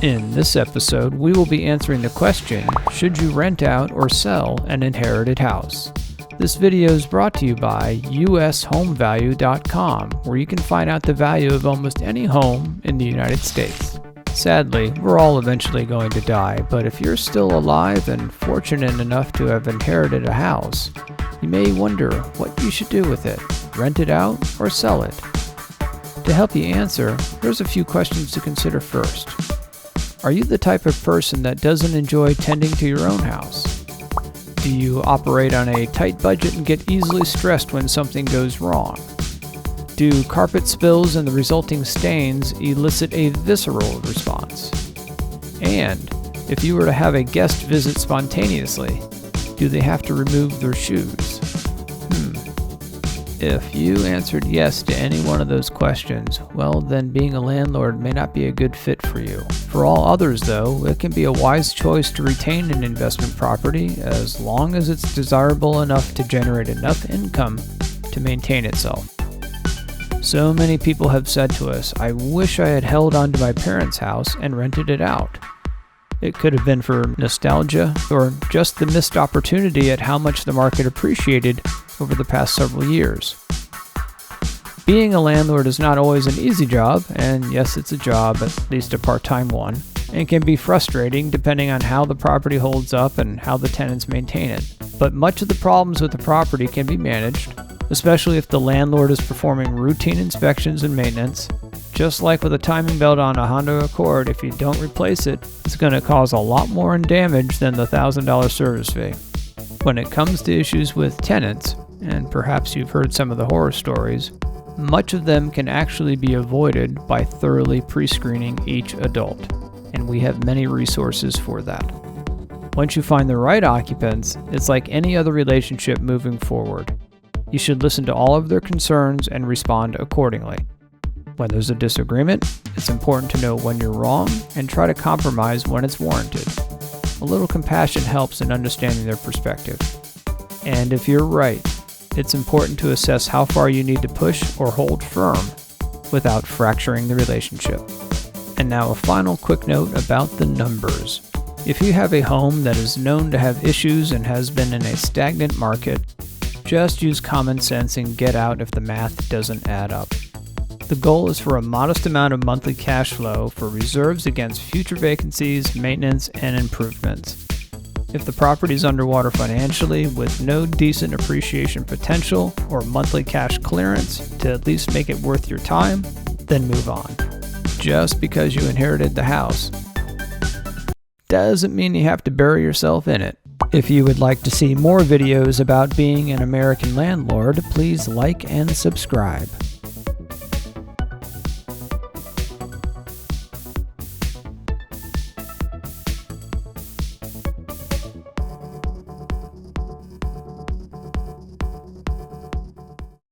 In this episode, we will be answering the question, should you rent out or sell an inherited house? This video is brought to you by ushomevalue.com, where you can find out the value of almost any home in the United States. Sadly, we're all eventually going to die, but if you're still alive and fortunate enough to have inherited a house, you may wonder what you should do with it, rent it out or sell it. To help you answer, here's a few questions to consider first. Are you the type of person that doesn't enjoy tending to your own house? Do you operate on a tight budget and get easily stressed when something goes wrong? Do carpet spills and the resulting stains elicit a visceral response? And if you were to have a guest visit spontaneously, do they have to remove their shoes? If you answered yes to any one of those questions, well, then being a landlord may not be a good fit for you. For all others, though, it can be a wise choice to retain an investment property as long as it's desirable enough to generate enough income to maintain itself. So many people have said to us, I wish I had held on to my parents' house and rented it out. It could have been for nostalgia or just the missed opportunity at how much the market appreciated over the past several years. Being a landlord is not always an easy job, and yes, it's a job, at least a part-time one, and can be frustrating depending on how the property holds up and how the tenants maintain it. But much of the problems with the property can be managed, especially if the landlord is performing routine inspections and maintenance. Just like with a timing belt on a Honda Accord, if you don't replace it, it's going to cause a lot more in damage than the $1,000 service fee. When it comes to issues with tenants, and perhaps you've heard some of the horror stories, much of them can actually be avoided by thoroughly pre-screening each adult, and we have many resources for that. Once you find the right occupants, it's like any other relationship moving forward. You should listen to all of their concerns and respond accordingly. When there's a disagreement, it's important to know when you're wrong and try to compromise when it's warranted. A little compassion helps in understanding their perspective. And if you're right, it's important to assess how far you need to push or hold firm without fracturing the relationship. And now a final quick note about the numbers. If you have a home that is known to have issues and has been in a stagnant market, just use common sense and get out if the math doesn't add up. The goal is for a modest amount of monthly cash flow for reserves against future vacancies, maintenance, and improvements. If the property is underwater financially with no decent appreciation potential or monthly cash clearance to at least make it worth your time, then move on. Just because you inherited the house doesn't mean you have to bury yourself in it. If you would like to see more videos about being an American landlord, please like and subscribe.